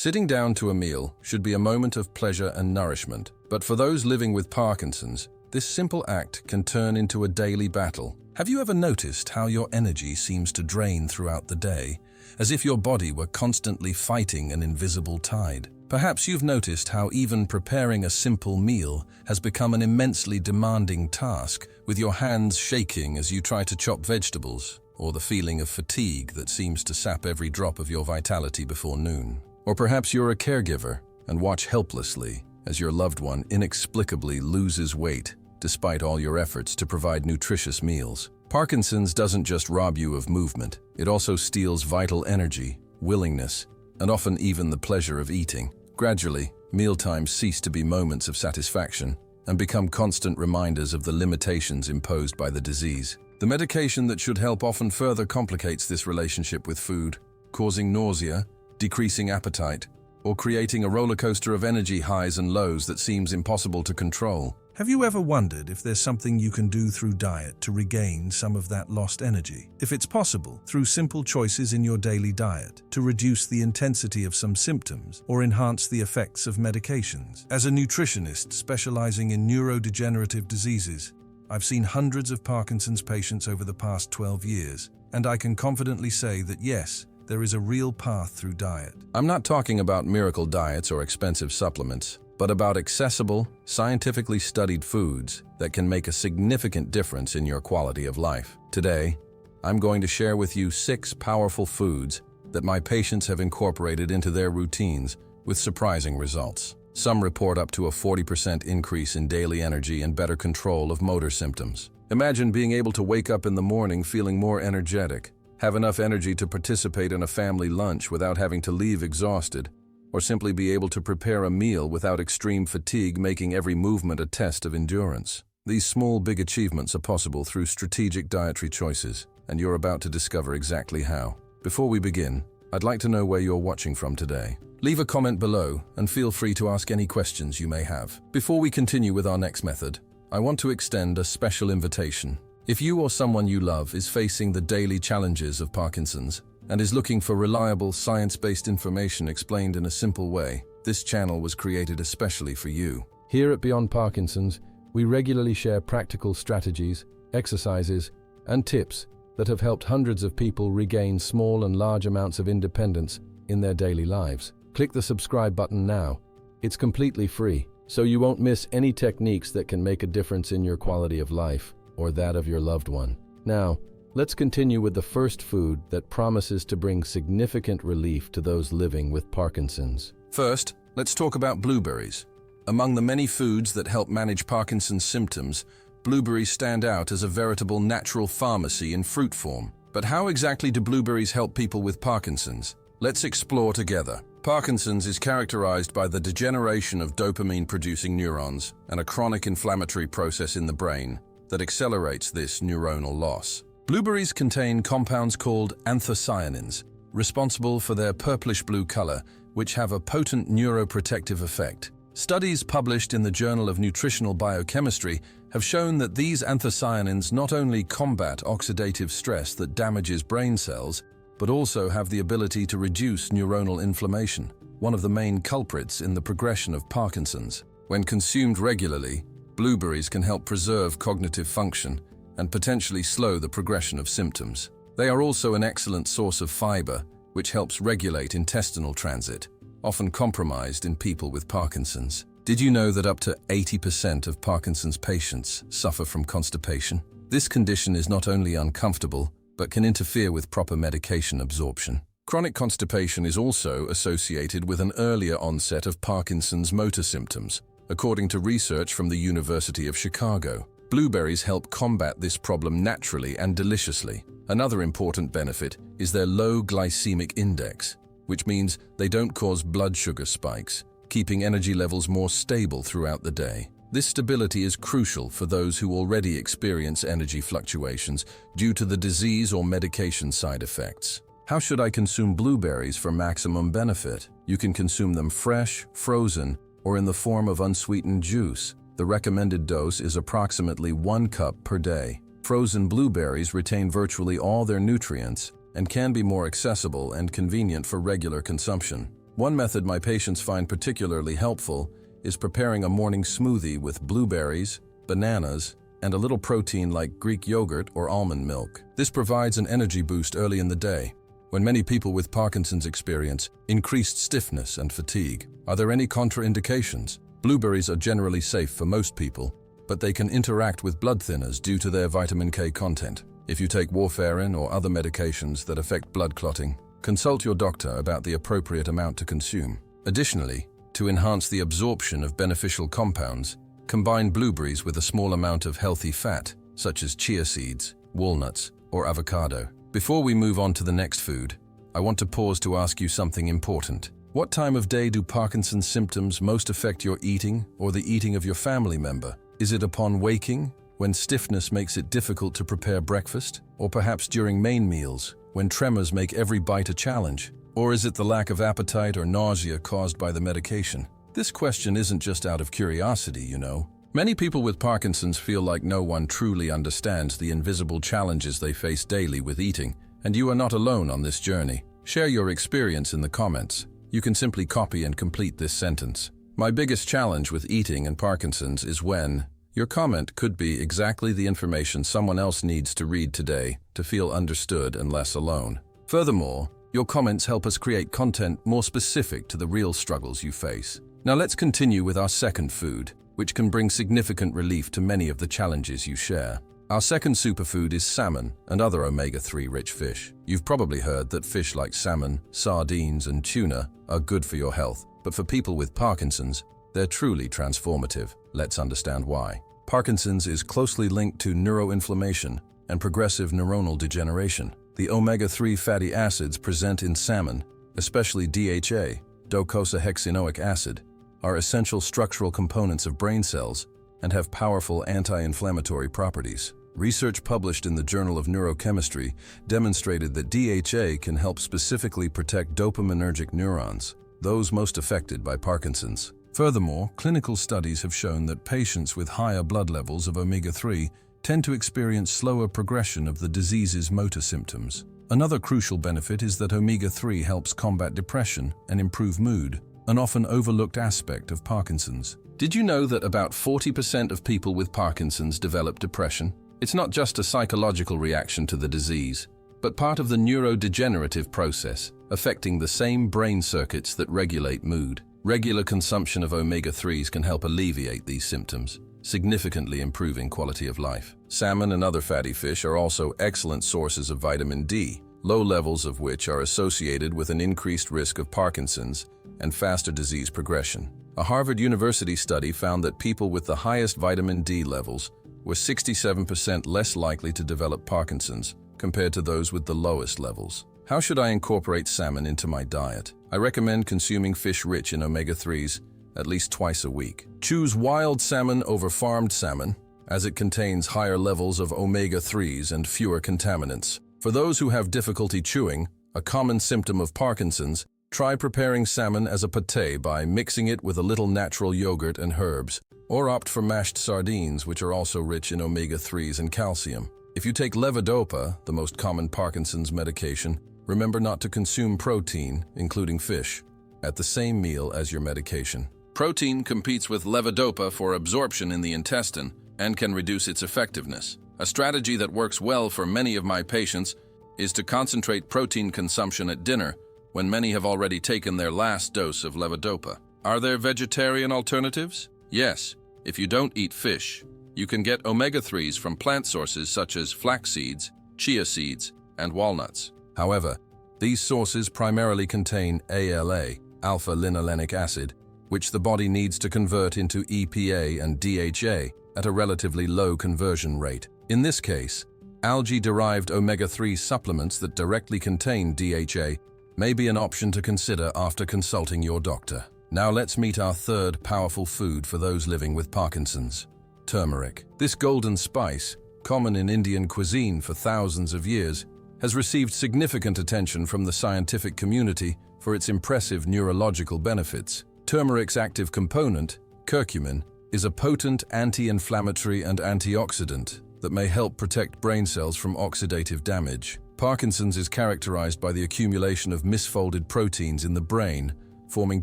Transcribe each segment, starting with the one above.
Sitting down to a meal should be a moment of pleasure and nourishment, but for those living with Parkinson's, this simple act can turn into a daily battle. Have you ever noticed how your energy seems to drain throughout the day, as if your body were constantly fighting an invisible tide? Perhaps you've noticed how even preparing a simple meal has become an immensely demanding task, with your hands shaking as you try to chop vegetables, or the feeling of fatigue that seems to sap every drop of your vitality before noon. Or perhaps you're a caregiver and watch helplessly as your loved one inexplicably loses weight despite all your efforts to provide nutritious meals. Parkinson's doesn't just rob you of movement, it also steals vital energy, willingness, and often even the pleasure of eating. Gradually, mealtimes cease to be moments of satisfaction and become constant reminders of the limitations imposed by the disease. The medication that should help often further complicates this relationship with food, causing nausea, decreasing appetite, or creating a roller coaster of energy highs and lows that seems impossible to control. Have you ever wondered if there's something you can do through diet to regain some of that lost energy? If it's possible, through simple choices in your daily diet, to reduce the intensity of some symptoms or enhance the effects of medications. As a nutritionist specializing in neurodegenerative diseases, I've seen hundreds of Parkinson's patients over the past 12 years, and I can confidently say that yes, there is a real path through diet. I'm not talking about miracle diets or expensive supplements, but about accessible, scientifically studied foods that can make a significant difference in your quality of life. Today, I'm going to share with you 6 powerful foods that my patients have incorporated into their routines with surprising results. Some report up to a 40% increase in daily energy and better control of motor symptoms. Imagine being able to wake up in the morning feeling more energetic, have enough energy to participate in a family lunch without having to leave exhausted, or simply be able to prepare a meal without extreme fatigue, making every movement a test of endurance. These small, big achievements are possible through strategic dietary choices, and you're about to discover exactly how. Before we begin, I'd like to know where you're watching from today. Leave a comment below and feel free to ask any questions you may have. Before we continue with our next method, I want to extend a special invitation. If you or someone you love is facing the daily challenges of Parkinson's and is looking for reliable, science-based information explained in a simple way, this channel was created especially for you. Here at Beyond Parkinson's, we regularly share practical strategies, exercises, and tips that have helped hundreds of people regain small and large amounts of independence in their daily lives. Click the subscribe button now. It's completely free, so you won't miss any techniques that can make a difference in your quality of life or that of your loved one. Now, let's continue with the first food that promises to bring significant relief to those living with Parkinson's. First, let's talk about blueberries. Among the many foods that help manage Parkinson's symptoms, blueberries stand out as a veritable natural pharmacy in fruit form. But how exactly do blueberries help people with Parkinson's? Let's explore together. Parkinson's is characterized by the degeneration of dopamine-producing neurons and a chronic inflammatory process in the brain that accelerates this neuronal loss. Blueberries contain compounds called anthocyanins, responsible for their purplish-blue color, which have a potent neuroprotective effect. Studies published in the Journal of Nutritional Biochemistry have shown that these anthocyanins not only combat oxidative stress that damages brain cells, but also have the ability to reduce neuronal inflammation, one of the main culprits in the progression of Parkinson's. When consumed regularly, blueberries can help preserve cognitive function and potentially slow the progression of symptoms. They are also an excellent source of fiber, which helps regulate intestinal transit, often compromised in people with Parkinson's. Did you know that up to 80% of Parkinson's patients suffer from constipation? This condition is not only uncomfortable, but can interfere with proper medication absorption. Chronic constipation is also associated with an earlier onset of Parkinson's motor symptoms, according to research from the University of Chicago. Blueberries help combat this problem naturally and deliciously. Another important benefit is their low glycemic index, which means they don't cause blood sugar spikes, keeping energy levels more stable throughout the day. This stability is crucial for those who already experience energy fluctuations due to the disease or medication side effects. How should I consume blueberries for maximum benefit? You can consume them fresh, frozen, or in the form of unsweetened juice. The recommended dose is approximately 1 cup per day. Frozen blueberries retain virtually all their nutrients and can be more accessible and convenient for regular consumption. One method my patients find particularly helpful is preparing a morning smoothie with blueberries, bananas, and a little protein like Greek yogurt or almond milk. This provides an energy boost early in the day, when many people with Parkinson's experience increased stiffness and fatigue. Are there any contraindications? Blueberries are generally safe for most people, but they can interact with blood thinners due to their vitamin K content. If you take warfarin or other medications that affect blood clotting, consult your doctor about the appropriate amount to consume. Additionally, to enhance the absorption of beneficial compounds, combine blueberries with a small amount of healthy fat, such as chia seeds, walnuts, or avocado. Before we move on to the next food, I want to pause to ask you something important. What time of day do Parkinson's symptoms most affect your eating or the eating of your family member? Is it upon waking, when stiffness makes it difficult to prepare breakfast? Or perhaps during main meals, when tremors make every bite a challenge? Or is it the lack of appetite or nausea caused by the medication? This question isn't just out of curiosity, you know. Many people with Parkinson's feel like no one truly understands the invisible challenges they face daily with eating, and you are not alone on this journey. Share your experience in the comments. You can simply copy and complete this sentence. My biggest challenge with eating and Parkinson's is when. Your comment could be exactly the information someone else needs to read today to feel understood and less alone. Furthermore, your comments help us create content more specific to the real struggles you face. Now let's continue with our second food, which can bring significant relief to many of the challenges you share. Our second superfood is salmon and other omega-3 rich fish. You've probably heard that fish like salmon, sardines, and tuna are good for your health, but for people with Parkinson's, they're truly transformative. Let's understand why. Parkinson's is closely linked to neuroinflammation and progressive neuronal degeneration. The omega-3 fatty acids present in salmon, especially DHA, docosahexaenoic acid, are essential structural components of brain cells and have powerful anti-inflammatory properties. Research published in the Journal of Neurochemistry demonstrated that DHA can help specifically protect dopaminergic neurons, those most affected by Parkinson's. Furthermore, clinical studies have shown that patients with higher blood levels of omega-3 tend to experience slower progression of the disease's motor symptoms. Another crucial benefit is that omega-3 helps combat depression and improve mood, an often overlooked aspect of Parkinson's. Did you know that about 40% of people with Parkinson's develop depression? It's not just a psychological reaction to the disease, but part of the neurodegenerative process, affecting the same brain circuits that regulate mood. Regular consumption of omega-3s can help alleviate these symptoms, significantly improving quality of life. Salmon and other fatty fish are also excellent sources of vitamin D, low levels of which are associated with an increased risk of Parkinson's and faster disease progression. A Harvard University study found that people with the highest vitamin D levels were 67% less likely to develop Parkinson's compared to those with the lowest levels. How should I incorporate salmon into my diet? I recommend consuming fish rich in omega-3s at least twice a week. Choose wild salmon over farmed salmon, as it contains higher levels of omega-3s and fewer contaminants. For those who have difficulty chewing, a common symptom of Parkinson's, try preparing salmon as a pâté by mixing it with a little natural yogurt and herbs, or opt for mashed sardines, which are also rich in omega-3s and calcium. If you take levodopa, the most common Parkinson's medication, remember not to consume protein, including fish, at the same meal as your medication. Protein competes with levodopa for absorption in the intestine and can reduce its effectiveness. A strategy that works well for many of my patients is to concentrate protein consumption at dinner when many have already taken their last dose of levodopa. Are there vegetarian alternatives? Yes. If you don't eat fish, you can get omega-3s from plant sources such as flax seeds, chia seeds, and walnuts. However, these sources primarily contain ALA, alpha-linolenic acid, which the body needs to convert into EPA and DHA at a relatively low conversion rate. In this case, algae-derived omega-3 supplements that directly contain DHA may be an option to consider after consulting your doctor. Now let's meet our third powerful food for those living with Parkinson's: turmeric. This golden spice, common in Indian cuisine for thousands of years, has received significant attention from the scientific community for its impressive neurological benefits. Turmeric's active component, curcumin, is a potent anti-inflammatory and antioxidant that may help protect brain cells from oxidative damage. Parkinson's is characterized by the accumulation of misfolded proteins in the brain, forming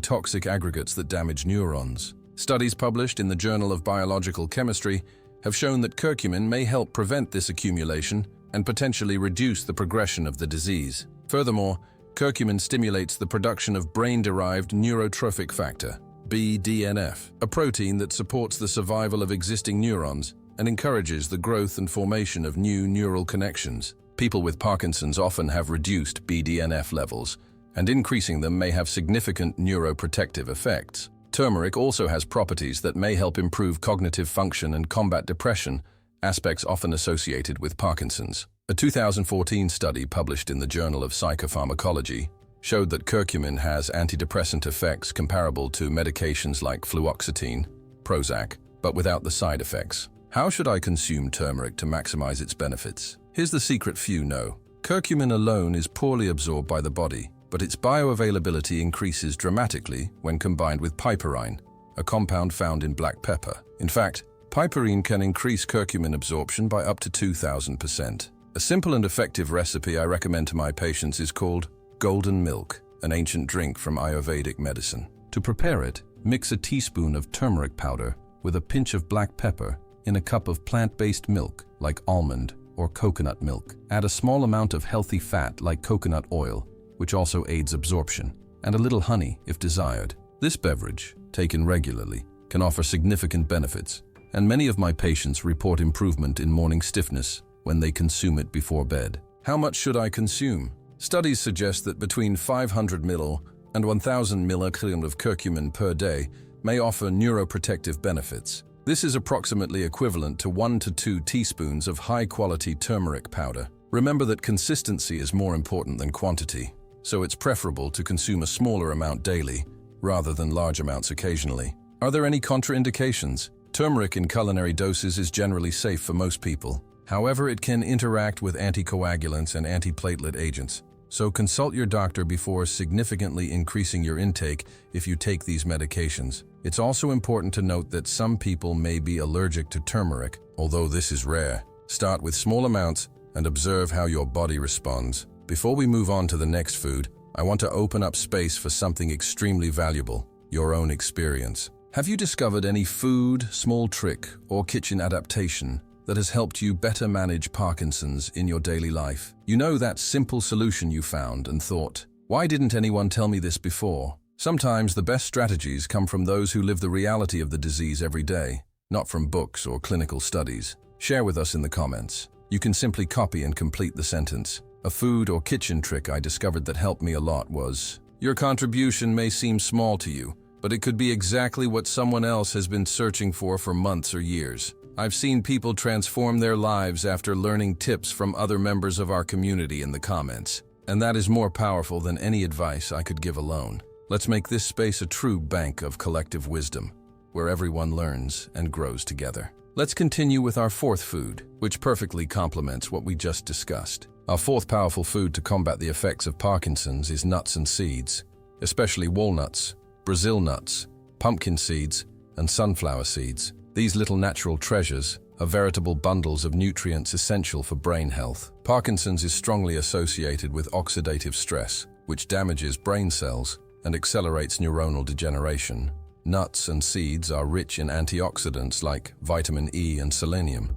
toxic aggregates that damage neurons. Studies published in the Journal of Biological Chemistry have shown that curcumin may help prevent this accumulation and potentially reduce the progression of the disease. Furthermore, curcumin stimulates the production of brain-derived neurotrophic factor, BDNF, a protein that supports the survival of existing neurons and encourages the growth and formation of new neural connections. People with Parkinson's often have reduced BDNF levels, and increasing them may have significant neuroprotective effects. Turmeric also has properties that may help improve cognitive function and combat depression, aspects often associated with Parkinson's. A 2014 study published in the Journal of Psychopharmacology showed that curcumin has antidepressant effects comparable to medications like fluoxetine, Prozac, but without the side effects. How should I consume turmeric to maximize its benefits? Here's the secret few know. Curcumin alone is poorly absorbed by the body, but its bioavailability increases dramatically when combined with piperine, a compound found in black pepper. In fact, piperine can increase curcumin absorption by up to 2,000%. A simple and effective recipe I recommend to my patients is called golden milk, an ancient drink from Ayurvedic medicine. To prepare it, mix a teaspoon of turmeric powder with a pinch of black pepper in a cup of plant-based milk like almond or coconut milk. Add a small amount of healthy fat like coconut oil, which also aids absorption, and a little honey if desired. This beverage, taken regularly, can offer significant benefits, and many of my patients report improvement in morning stiffness when they consume it before bed. How much should I consume? Studies suggest that between 500 ml and 1,000 mg of curcumin per day may offer neuroprotective benefits. This is approximately equivalent to 1 to 2 teaspoons of high-quality turmeric powder. Remember that consistency is more important than quantity, so it's preferable to consume a smaller amount daily rather than large amounts occasionally. Are there any contraindications? Turmeric in culinary doses is generally safe for most people. However, it can interact with anticoagulants and antiplatelet agents, so consult your doctor before significantly increasing your intake if you take these medications. It's also important to note that some people may be allergic to turmeric, although this is rare. Start with small amounts and observe how your body responds. Before we move on to the next food, I want to open up space for something extremely valuable: your own experience. Have you discovered any food, small trick, or kitchen adaptation that has helped you better manage Parkinson's in your daily life? You know that simple solution you found and thought, why didn't anyone tell me this before? Sometimes the best strategies come from those who live the reality of the disease every day, not from books or clinical studies. Share with us in the comments. You can simply copy and complete the sentence. A food or kitchen trick I discovered that helped me a lot was, your contribution may seem small to you, but it could be exactly what someone else has been searching for months or years. I've seen people transform their lives after learning tips from other members of our community in the comments, and that is more powerful than any advice I could give alone. Let's make this space a true bank of collective wisdom, where everyone learns and grows together. Let's continue with our fourth food, which perfectly complements what we just discussed. Our fourth powerful food to combat the effects of Parkinson's is nuts and seeds, especially walnuts, Brazil nuts, pumpkin seeds, and sunflower seeds. These little natural treasures are veritable bundles of nutrients essential for brain health. Parkinson's is strongly associated with oxidative stress, which damages brain cells and accelerates neuronal degeneration. Nuts and seeds are rich in antioxidants like vitamin E and selenium,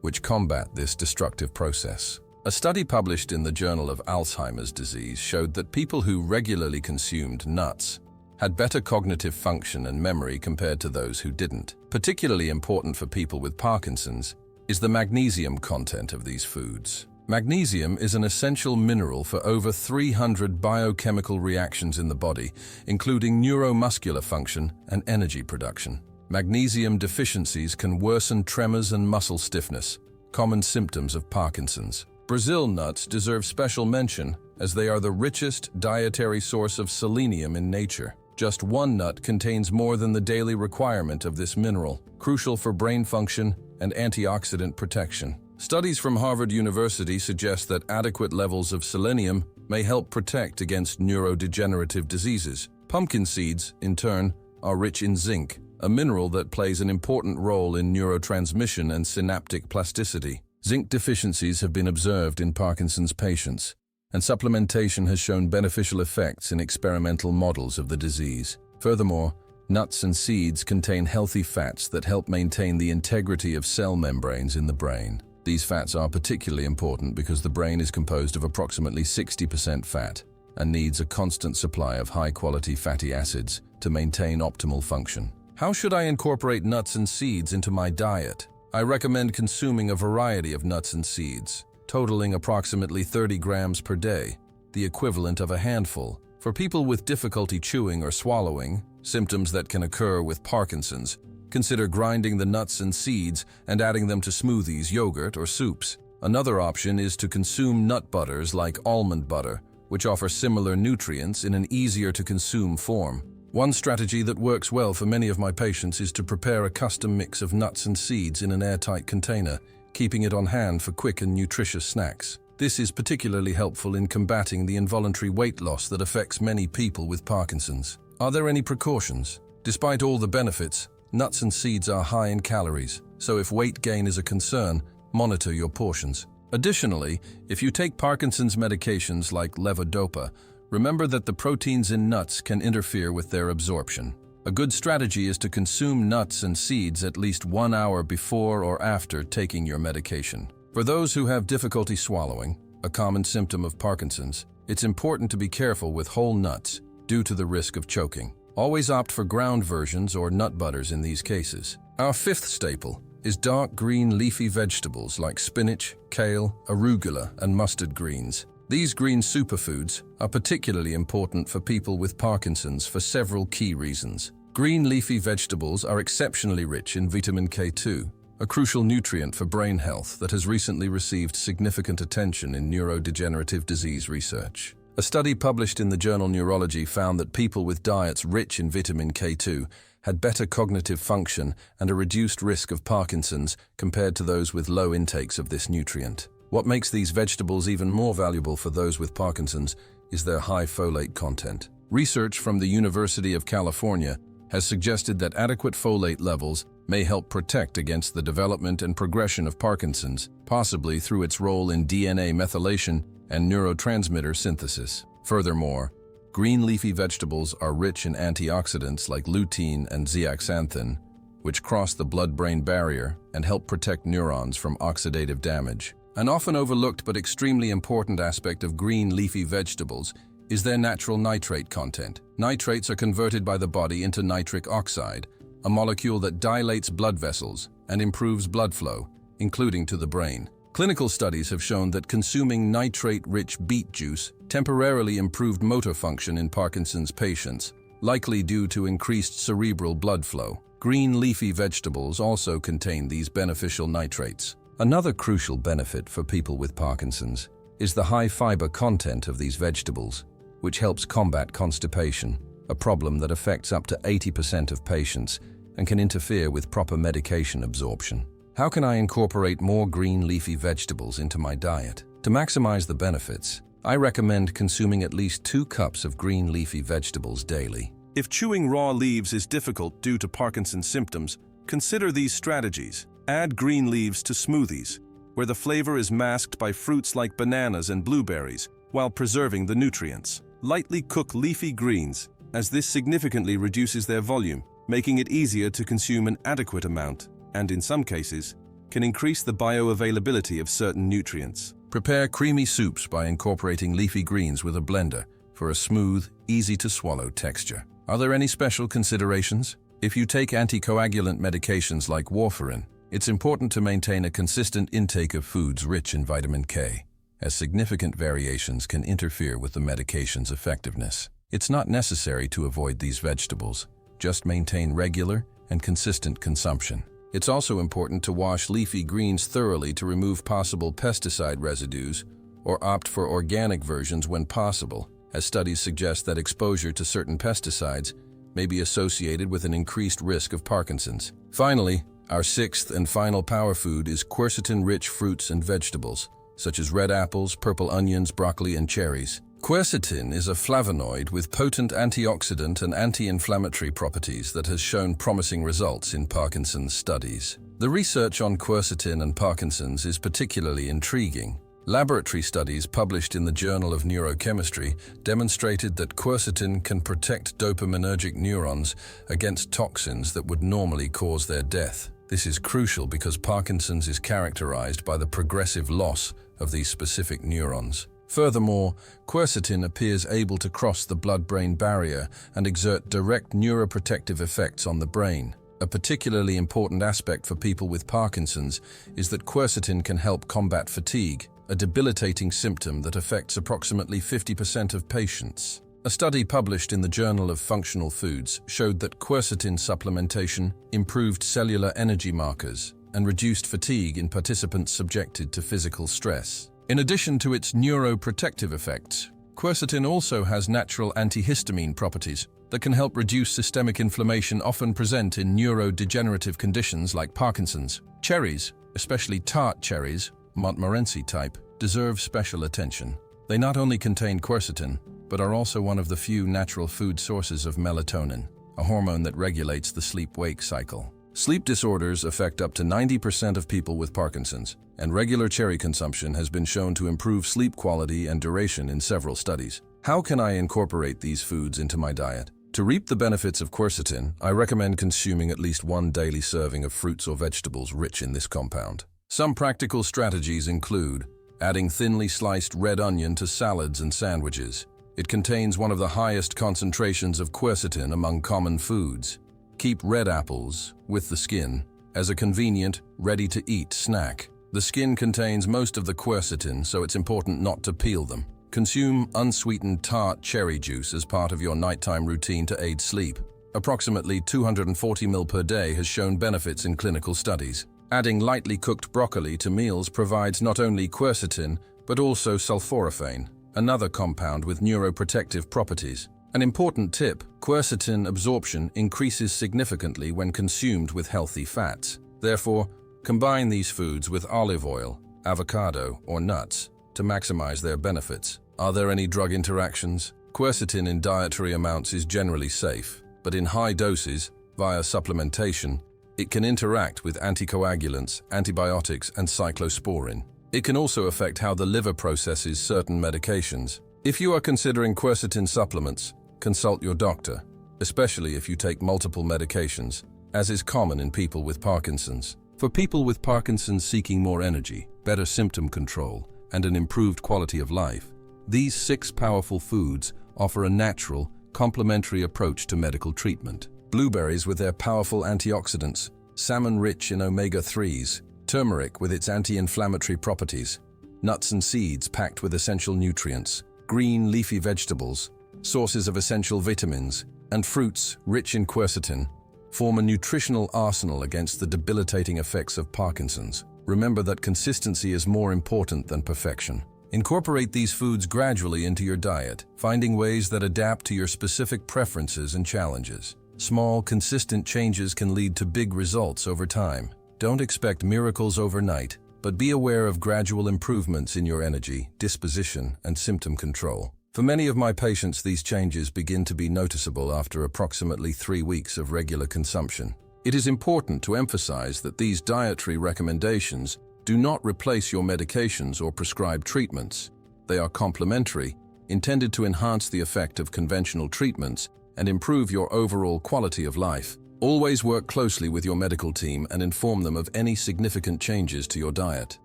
which combat this destructive process. A study published in the Journal of Alzheimer's Disease showed that people who regularly consumed nuts had better cognitive function and memory compared to those who didn't. Particularly important for people with Parkinson's is the magnesium content of these foods. Magnesium is an essential mineral for over 300 biochemical reactions in the body, including neuromuscular function and energy production. Magnesium deficiencies can worsen tremors and muscle stiffness, common symptoms of Parkinson's. Brazil nuts deserve special mention as they are the richest dietary source of selenium in nature. Just one nut contains more than the daily requirement of this mineral, crucial for brain function and antioxidant protection. Studies from Harvard University suggest that adequate levels of selenium may help protect against neurodegenerative diseases. Pumpkin seeds, in turn, are rich in zinc, a mineral that plays an important role in neurotransmission and synaptic plasticity. Zinc deficiencies have been observed in Parkinson's patients, and supplementation has shown beneficial effects in experimental models of the disease. Furthermore, nuts and seeds contain healthy fats that help maintain the integrity of cell membranes in the brain. These fats are particularly important because the brain is composed of approximately 60% fat and needs a constant supply of high-quality fatty acids to maintain optimal function. How should I incorporate nuts and seeds into my diet? I recommend consuming a variety of nuts and seeds, totaling approximately 30 grams per day, the equivalent of a handful. For people with difficulty chewing or swallowing, symptoms that can occur with Parkinson's, consider grinding the nuts and seeds and adding them to smoothies, yogurt, or soups. Another option is to consume nut butters like almond butter, which offer similar nutrients in an easier-to-consume form. One strategy that works well for many of my patients is to prepare a custom mix of nuts and seeds in an airtight container, keeping it on hand for quick and nutritious snacks. This is particularly helpful in combating the involuntary weight loss that affects many people with Parkinson's. Are there any precautions? Despite all the benefits, nuts and seeds are high in calories, so if weight gain is a concern, monitor your portions. Additionally, if you take Parkinson's medications like levodopa, remember that the proteins in nuts can interfere with their absorption. A good strategy is to consume nuts and seeds at least 1 hour before or after taking your medication. For those who have difficulty swallowing, a common symptom of Parkinson's, it's important to be careful with whole nuts due to the risk of choking. Always opt for ground versions or nut butters in these cases. Our fifth staple is dark green leafy vegetables like spinach, kale, arugula, and mustard greens. These green superfoods are particularly important for people with Parkinson's for several key reasons. Green leafy vegetables are exceptionally rich in vitamin K2, a crucial nutrient for brain health that has recently received significant attention in neurodegenerative disease research. A study published in the journal Neurology found that people with diets rich in vitamin K2 had better cognitive function and a reduced risk of Parkinson's compared to those with low intakes of this nutrient. What makes these vegetables even more valuable for those with Parkinson's is their high folate content. Research from the University of California has suggested that adequate folate levels may help protect against the development and progression of Parkinson's, possibly through its role in DNA methylation and neurotransmitter synthesis. Furthermore, green leafy vegetables are rich in antioxidants like lutein and zeaxanthin, which cross the blood-brain barrier and help protect neurons from oxidative damage. An often overlooked but extremely important aspect of green leafy vegetables is their natural nitrate content. Nitrates are converted by the body into nitric oxide, a molecule that dilates blood vessels and improves blood flow, including to the brain. Clinical studies have shown that consuming nitrate-rich beet juice temporarily improved motor function in Parkinson's patients, likely due to increased cerebral blood flow. Green leafy vegetables also contain these beneficial nitrates. Another crucial benefit for people with Parkinson's is the high fiber content of these vegetables, which helps combat constipation, a problem that affects up to 80% of patients and can interfere with proper medication absorption. How can I incorporate more green leafy vegetables into my diet? To maximize the benefits, I recommend consuming at least 2 cups of green leafy vegetables daily. If chewing raw leaves is difficult due to Parkinson's symptoms, consider these strategies. Add green leaves to smoothies, where the flavor is masked by fruits like bananas and blueberries, while preserving the nutrients. Lightly cook leafy greens, as this significantly reduces their volume, making it easier to consume an adequate amount, and in some cases, can increase the bioavailability of certain nutrients. Prepare creamy soups by incorporating leafy greens with a blender for a smooth, easy-to-swallow texture. Are there any special considerations? If you take anticoagulant medications like warfarin, it's important to maintain a consistent intake of foods rich in vitamin K, as significant variations can interfere with the medication's effectiveness. It's not necessary to avoid these vegetables, just maintain regular and consistent consumption. It's also important to wash leafy greens thoroughly to remove possible pesticide residues or opt for organic versions when possible, as studies suggest that exposure to certain pesticides may be associated with an increased risk of Parkinson's. Finally, our sixth and final power food is quercetin-rich fruits and vegetables, such as red apples, purple onions, broccoli, and cherries. Quercetin is a flavonoid with potent antioxidant and anti-inflammatory properties that has shown promising results in Parkinson's studies. The research on quercetin and Parkinson's is particularly intriguing, Laboratory studies published in the Journal of Neurochemistry demonstrated that quercetin can protect dopaminergic neurons against toxins that would normally cause their death. This is crucial because Parkinson's is characterized by the progressive loss of these specific neurons. Furthermore, quercetin appears able to cross the blood-brain barrier and exert direct neuroprotective effects on the brain. A particularly important aspect for people with Parkinson's is that quercetin can help combat fatigue, a debilitating symptom that affects approximately 50% of patients. A study published in the Journal of Functional Foods showed that quercetin supplementation improved cellular energy markers and reduced fatigue in participants subjected to physical stress. In addition to its neuroprotective effects, quercetin also has natural antihistamine properties that can help reduce systemic inflammation often present in neurodegenerative conditions like Parkinson's. Cherries, especially tart cherries, Montmorency type, deserve special attention. They not only contain quercetin, but are also one of the few natural food sources of melatonin, a hormone that regulates the sleep-wake cycle. Sleep disorders affect up to 90% of people with Parkinson's, and regular cherry consumption has been shown to improve sleep quality and duration in several studies. How can I incorporate these foods into my diet? To reap the benefits of quercetin, I recommend consuming at least one daily serving of fruits or vegetables rich in this compound. Some practical strategies include adding thinly sliced red onion to salads and sandwiches. It contains one of the highest concentrations of quercetin among common foods. Keep red apples, with the skin, as a convenient, ready-to-eat snack. The skin contains most of the quercetin, so it's important not to peel them. Consume unsweetened tart cherry juice as part of your nighttime routine to aid sleep. Approximately 240 ml per day has shown benefits in clinical studies. Adding lightly cooked broccoli to meals provides not only quercetin, but also sulforaphane, another compound with neuroprotective properties. An important tip, quercetin absorption increases significantly when consumed with healthy fats. Therefore, combine these foods with olive oil, avocado, or nuts to maximize their benefits. Are there any drug interactions? Quercetin in dietary amounts is generally safe, but in high doses, via supplementation, it can interact with anticoagulants, antibiotics, and cyclosporin. It can also affect how the liver processes certain medications. If you are considering quercetin supplements, consult your doctor, especially if you take multiple medications, as is common in people with Parkinson's. For people with Parkinson's seeking more energy, better symptom control, and an improved quality of life, these 6 powerful foods offer a natural, complementary approach to medical treatment. Blueberries with their powerful antioxidants, salmon rich in omega-3s, turmeric with its anti-inflammatory properties, nuts and seeds packed with essential nutrients, green leafy vegetables, sources of essential vitamins, and fruits rich in quercetin form a nutritional arsenal against the debilitating effects of Parkinson's. Remember that consistency is more important than perfection. Incorporate these foods gradually into your diet, finding ways that adapt to your specific preferences and challenges. Small, consistent changes can lead to big results over time. Don't expect miracles overnight, but be aware of gradual improvements in your energy, disposition, and symptom control. For many of my patients, these changes begin to be noticeable after approximately 3 weeks of regular consumption. It is important to emphasize that these dietary recommendations do not replace your medications or prescribed treatments. They are complementary, intended to enhance the effect of conventional treatments and improve your overall quality of life. Always work closely with your medical team and inform them of any significant changes to your diet.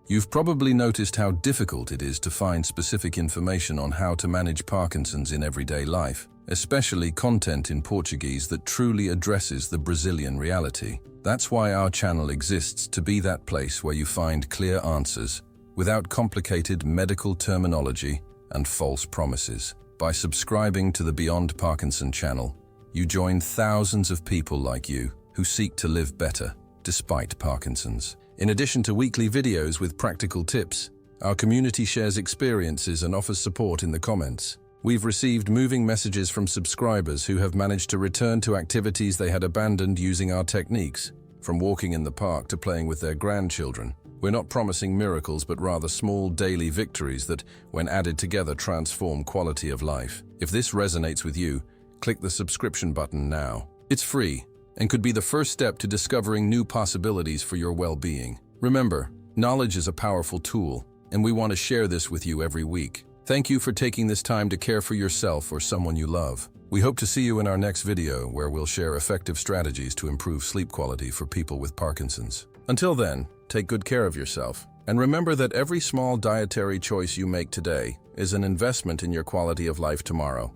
You've probably noticed how difficult it is to find specific information on how to manage Parkinson's in everyday life, especially content in Portuguese that truly addresses the Brazilian reality. That's why our channel exists, to be that place where you find clear answers without complicated medical terminology and false promises. By subscribing to the Beyond Parkinson channel, you join thousands of people like you who seek to live better despite Parkinson's. In addition to weekly videos with practical tips, our community shares experiences and offers support in the comments. We've received moving messages from subscribers who have managed to return to activities they had abandoned using our techniques, from walking in the park to playing with their grandchildren. We're not promising miracles, but rather small daily victories that, when added together, transform quality of life. If this resonates with you, click the subscription button now. It's free and could be the first step to discovering new possibilities for your well-being. Remember, knowledge is a powerful tool, and we want to share this with you every week. Thank you for taking this time to care for yourself or someone you love. We hope to see you in our next video where we'll share effective strategies to improve sleep quality for people with Parkinson's. Until then, take good care of yourself. And remember that every small dietary choice you make today is an investment in your quality of life tomorrow.